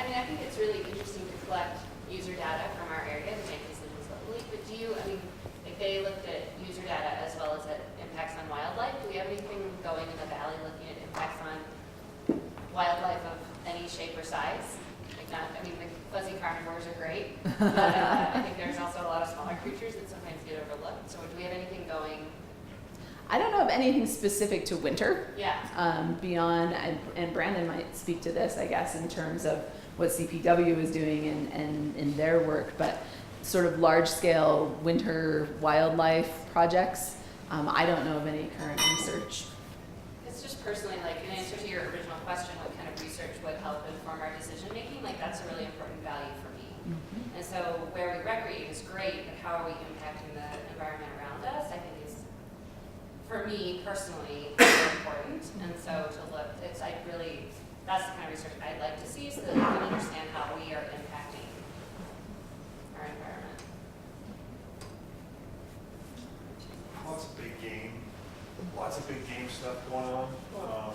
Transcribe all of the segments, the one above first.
I mean, I think it's really interesting to collect user data from our area to make decisions locally, but do you, I mean, like they looked at user data as well as at impacts on wildlife. Do we have anything going in the valley looking at impacts on wildlife of any shape or size? Like not, I mean, the fuzzy carnivores are great, but I think there's also a lot of smaller creatures that sometimes get overlooked. So do we have anything going? I don't know of anything specific to winter. Yeah. Beyond, and Brandon might speak to this, I guess, in terms of what CPW is doing and in their work, but sort of large-scale winter wildlife projects, I don't know of any current research. It's just personally, like, in answer to your original question, what kind of research would help inform our decision-making, like, that's a really important value for me. Mm-hmm. And so where we recreate is great, but how are we impacting the environment around us, I think is, for me personally, very important. And so to look, it's, I really, that's the kind of research I'd like to see so that we can understand how we are impacting our environment. Lots of big game stuff going on.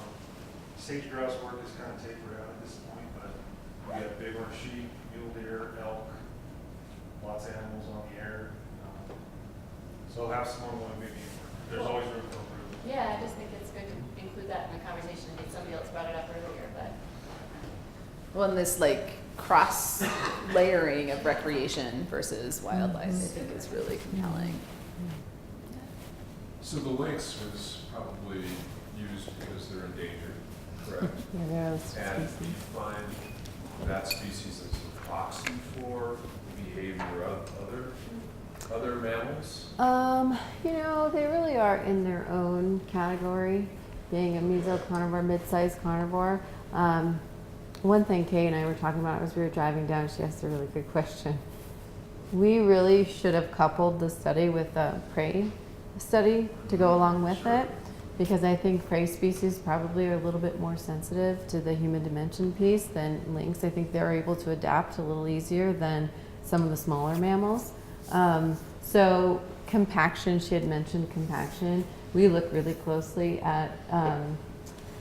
Sage grouse work is kind of tapered out at this point, but we have bighorn sheep, mule deer, elk, lots of animals on the air. So I'll have some more when we meet. There's always room for improvement. Yeah, I just think it's good to include that in the conversation. I think somebody else brought it up earlier, but. Well, and this like cross layering of recreation versus wildlife, I think is really compelling. So the lynx was probably used because they're endangered, correct? Yeah, there are those And species. do you find that species as a proxy for behavior of other mammals? You know, they really are in their own category, being a mesocarnivore, mid-sized carnivore. One thing Kay and I were talking about as we were driving down, she asked a really good question. We really should have coupled the study with a prey study to go along with it, because I think prey species probably are a little bit more sensitive to the human dimension piece than lynx. I think they're able to adapt a little easier than some of the smaller mammals. So compaction, she had mentioned compaction. We look really closely at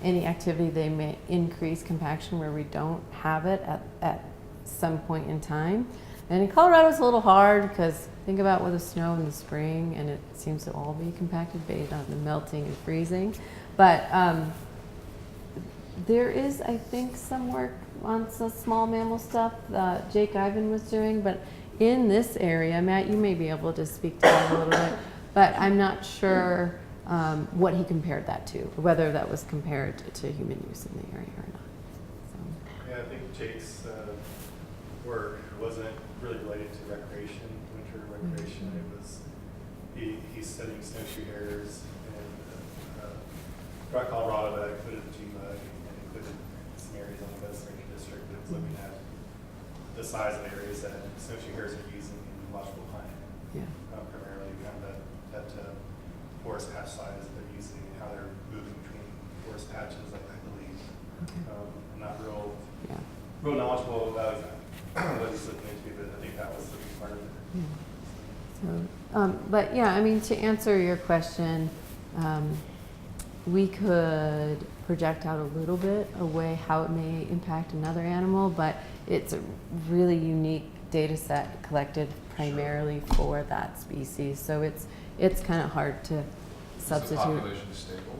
any activity they may increase compaction where we don't have it at some point in time. And in Colorado it's a little hard because think about with the snow in the spring and it seems to all be compacted based on the melting and freezing. But there is, I think, some work on some small mammal stuff Jake Ivan was doing, but in this area, Matt, you may be able to speak to that a little bit, but I'm not sure what he compared that to, whether that was compared to human use in the area or not. So. Yeah, I think Jake's work wasn't really related to recreation, winter recreation. It was, he's studying snowshoe hares and throughout Colorado that included the G-Bug and included some areas on the West Ranger District that was looking at the size of areas that snowshoe hares are using in watchable hunting. Yeah. Primarily kind of that forest patch size they're using and how they're moving between forest patches, I believe. Okay. I'm not real Yeah. knowledgeable about what he's looking into, but I think that was the big part of it. Yeah. So, but yeah, I mean, to answer your question, we could project out a little bit away how it may impact another animal, but it's a really unique data set collected primarily for that species. So it's kind of hard to substitute. Is the population stable?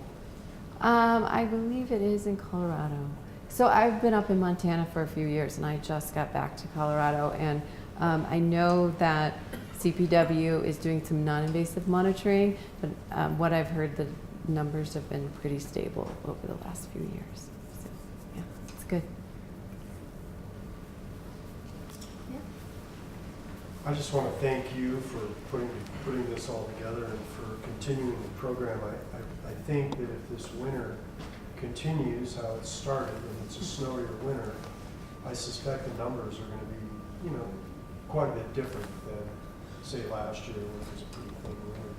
I believe it is in Colorado. So I've been up in Montana for a few years and I just got back to Colorado, and I know that CPW is doing some non-invasive monitoring, but what I've heard, the numbers have been pretty stable over the last few years. So yeah, it's good. I just want to thank you for putting this all together and for continuing the program. I think that if this winter continues how it started, and it's a snowier winter, I suspect the numbers are going to be, quite a bit different than, say, last year, which was a pretty clean winter.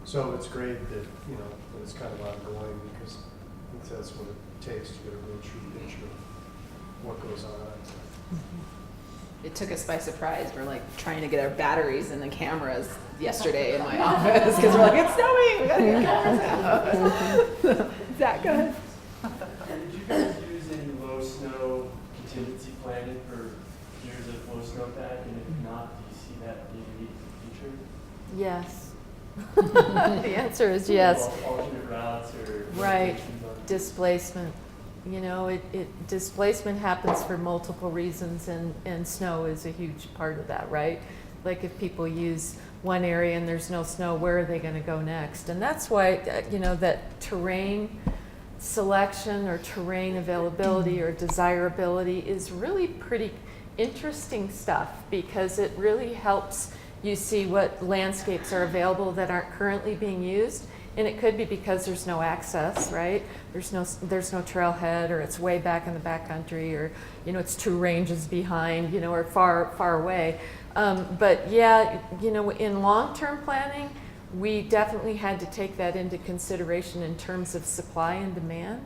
So it's great that, that it's kind of ongoing, because I think that's what it takes to get a real true picture of what goes on. It took us by surprise. We're like trying to get our batteries in the cameras yesterday in my office because we're like, it's snowing, we gotta get cameras out. Zach, go ahead. Did you guys use any low snow contingency planning for snowpack, and if not, do you see that being used in the future? Yes. The answer is yes. Alternate routes or Right. limitations on- Displacement. You know, displacement happens for multiple reasons, and snow is a huge part of that, right? Like if people use one area and there's no snow, where are they going to go next? And that's why, you know, that terrain selection or terrain availability or desirability is really pretty interesting stuff, because it really helps you see what landscapes are available that aren't currently being used. And it could be because there's no access, right? There's no trailhead, or it's way back in the backcountry, or, you know, it's 2 ranges behind, you know, or far away. But yeah, you know, in long-term planning, we definitely had to take that into consideration in terms of supply and demand,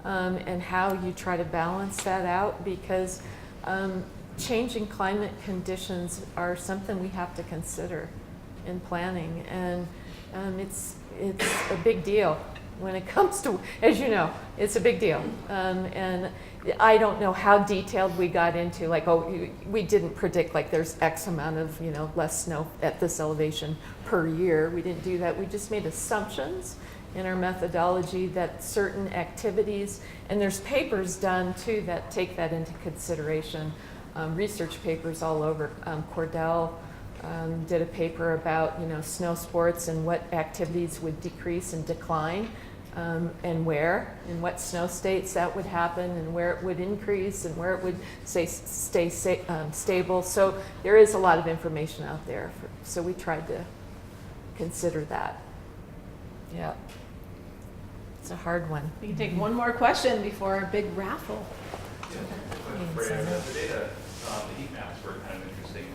and how you try to balance that out, because changing climate conditions are something we have to consider in planning, and it's a big deal when it comes to, as you know, it's a big deal. And I don't know how detailed we got into, like, we didn't predict like there's X amount of, you know, less snow at this elevation per year. We didn't do that. We just made assumptions in our methodology that certain activities, and there's papers done too that take that into consideration, research papers all over. Cordell did a paper about, you know, snow sports and what activities would decrease and decline, and where, in what snow states that would happen, and where it would increase, and where it would stay stable. So there is a lot of information out there. So we tried to consider that. Yeah. It's a hard one. We can take one more question before our big raffle. Yeah, the data, the heat maps were kind of interesting.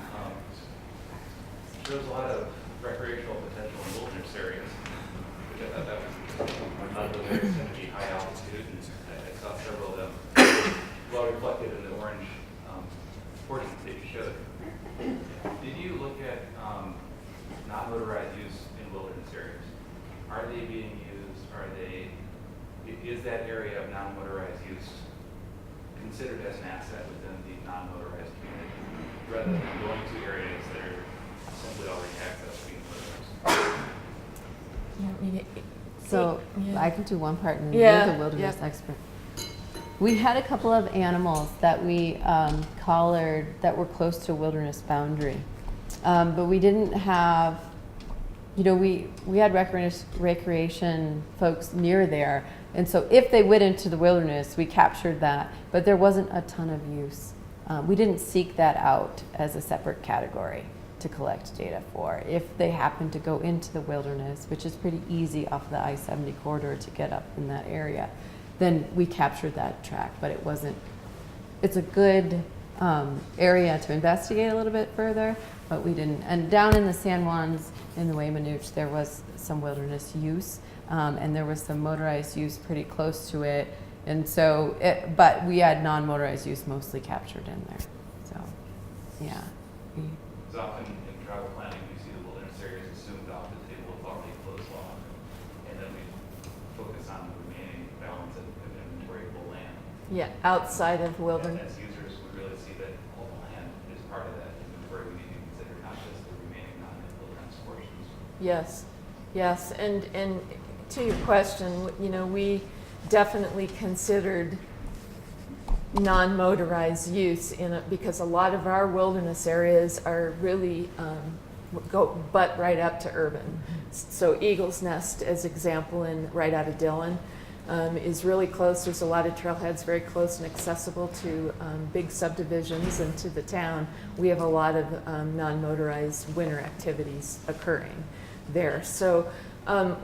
Shows a lot of recreational potential in wilderness areas, which I thought that was interesting. A lot of those areas tend to be high altitude, and I saw several of them well reflected in the orange portions that you showed. Did you look at non-motorized use in wilderness areas? Are they being used? Is that area of non-motorized use considered as an asset within the non-motorized community, rather than going to areas that are simply already accessed being motorized? So Yeah. I can do one part, and Yeah, you're the wilderness yeah. expert. We had a couple of animals that we collared that were close to wilderness boundary, but we didn't have, you know, we had recreation folks near there, and so if they went into the wilderness, we captured that, but there wasn't a ton of use. We didn't seek that out as a separate category to collect data for. If they happen to go into the wilderness, which is pretty easy off the I-70 corridor to get up in that area, then we captured that track, but it wasn't, it's a good area to investigate a little bit further, but we didn't. And down in the San Juans, in the Weymouth, there was some wilderness use, and there was some motorized use pretty close to it. And so, but we had non-motorized use mostly captured in there. So, yeah. Because often in travel planning, we see the wilderness areas assumed off the table of already closed law, and then we focus on the remaining balance of inventoryable land. Yeah, outside of And wilderness. as users, we really see that all the land is part of that inventory. We need to consider not just the remaining non-wilderness portions. Yes, yes, and to your question, you know, we definitely considered non-motorized use in it, because a lot of our wilderness areas are really butt right up to urban. So Eagle's Nest, as example, right out of Dillon, is really close. There's a lot of trailheads very close and accessible to big subdivisions and to the town. We have a lot of non-motorized winter activities occurring there. So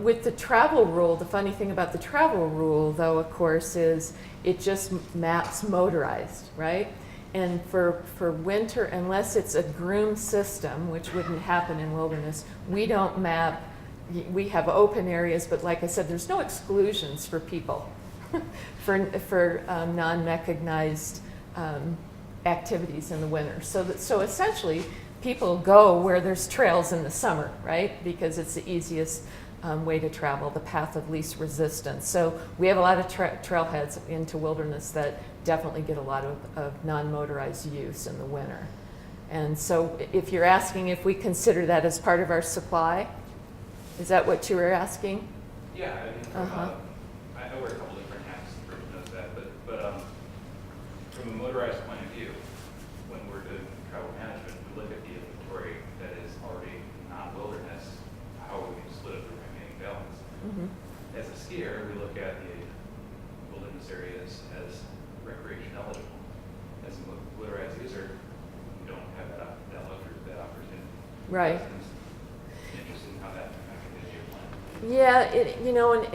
with the travel rule, the funny thing about the travel rule, though, of course, is it just maps motorized, right? And for winter, unless it's a groomed system, which wouldn't happen in wilderness, we don't map. We have open areas, but like I said, there's no exclusions for people for non-mechanized activities in the winter. So essentially, people go where there's trails in the summer, right? Because it's the easiest way to travel, the path of least resistance. So we have a lot of trailheads into wilderness that definitely get a lot of non-motorized use in the winter. And so if you're asking if we consider that as part of our supply, is that what you were asking? Yeah, I mean, Uh-huh. I wear a couple different hats, Bridget knows that, but from a motorized point of view, when we're doing travel management, we look at the inventory that is already non-wilderness, how we split up the remaining balance. Mhm. As a skier, we look at the wilderness areas as recreation eligible. As a motorized user, we don't have that luxury, that opportunity. Right. It's interesting how that factored into your plan. Yeah,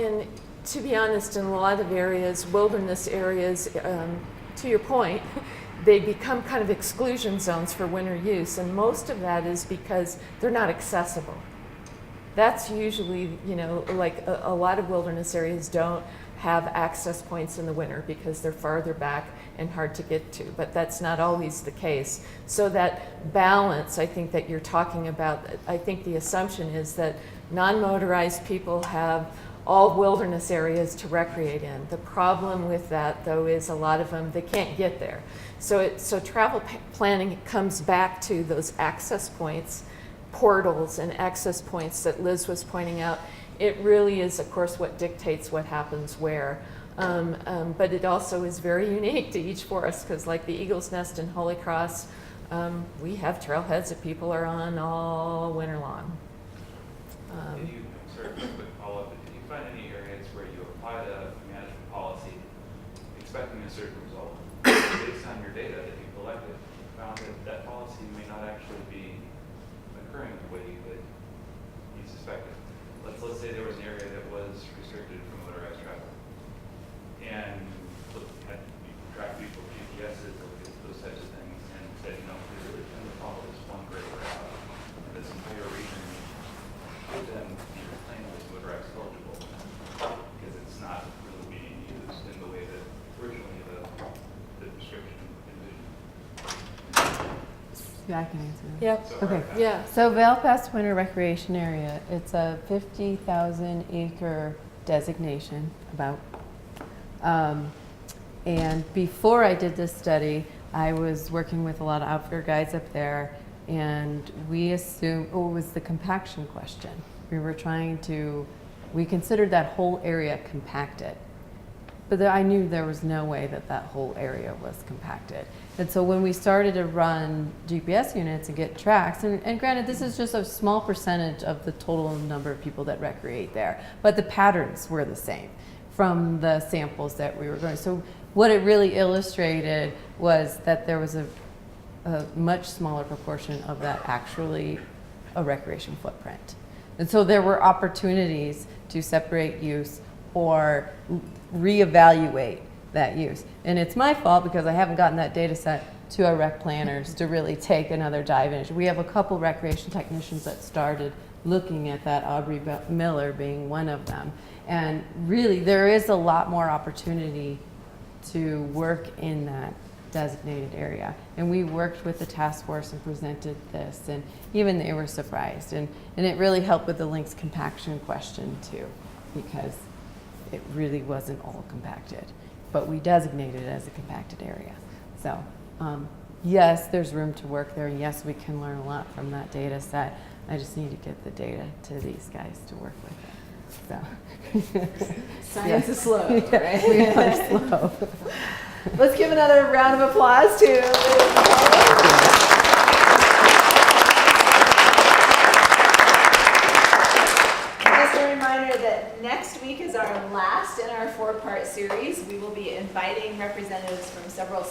and to be honest, in a lot of areas, wilderness areas, to your point, they become kind of exclusion zones for winter use, and most of that is because they're not accessible. That's usually, like a lot of wilderness areas don't have access points in the winter because they're farther back and hard to get to, but that's not always the case. So that balance, I think, that you're talking about, I think the assumption is that non-motorized people have all wilderness areas to recreate in. The problem with that, though, is a lot of them, they can't get there. So travel planning comes back to those access points, portals and access points that Liz was pointing out. It really is, of course, what dictates what happens where. But it also is very unique to each forest, because like the Eagle's Nest and Holy Cross, we have trailheads that people are on all winter long. Did you, sorry, quick follow-up, did you find any areas where you applied a management policy expecting a certain result, based on your data that you collected, found that that policy may not actually be occurring the way you suspected? Let's say there was an area that was restricted from motorized travel, and you track people with GPSs, or those types of things, and said, we really tend to follow this one great route, this entire region, give them your claim as motorized eligible, because it's not really being used in the way that originally the restriction envisioned. Yeah, I can answer that. Yep. So, Okay. Yeah. So Vail Pass Winter Recreation Area, it's a 50,000 acre designation, about. And before I did this study, I was working with a lot of outfitter guides up there, and we assumed, it was the compaction question. We considered that whole area compacted. But I knew there was no way that that whole area was compacted. And so when we started to run GPS units and get tracks, and granted, this is just a small percentage of the total number of people that recreate there, but the patterns were the same from the samples that we were going. So what it really illustrated was that there was a much smaller proportion of that actually a recreation footprint. And so there were opportunities to separate use or reevaluate that use. And it's my fault because I haven't gotten that data set to our rec planners to really take another dive in it. We have a couple recreation technicians that started looking at that, Aubrey Miller being one of them. And really, there is a lot more opportunity to work in that designated area. And we worked with the task force and presented this, and even they were surprised. And it really helped with the links compaction question too, because it really wasn't all compacted, but we designated it as a compacted area. So yes, there's room to work there, and yes, we can learn a lot from that data set. I just need to get the data to these guys to work with it. So Science is slow, yeah, right? we are slow. Let's give another round of applause to Liz and Paula. Just a reminder that next week is our last in our 4-part series. We will be inviting representatives from several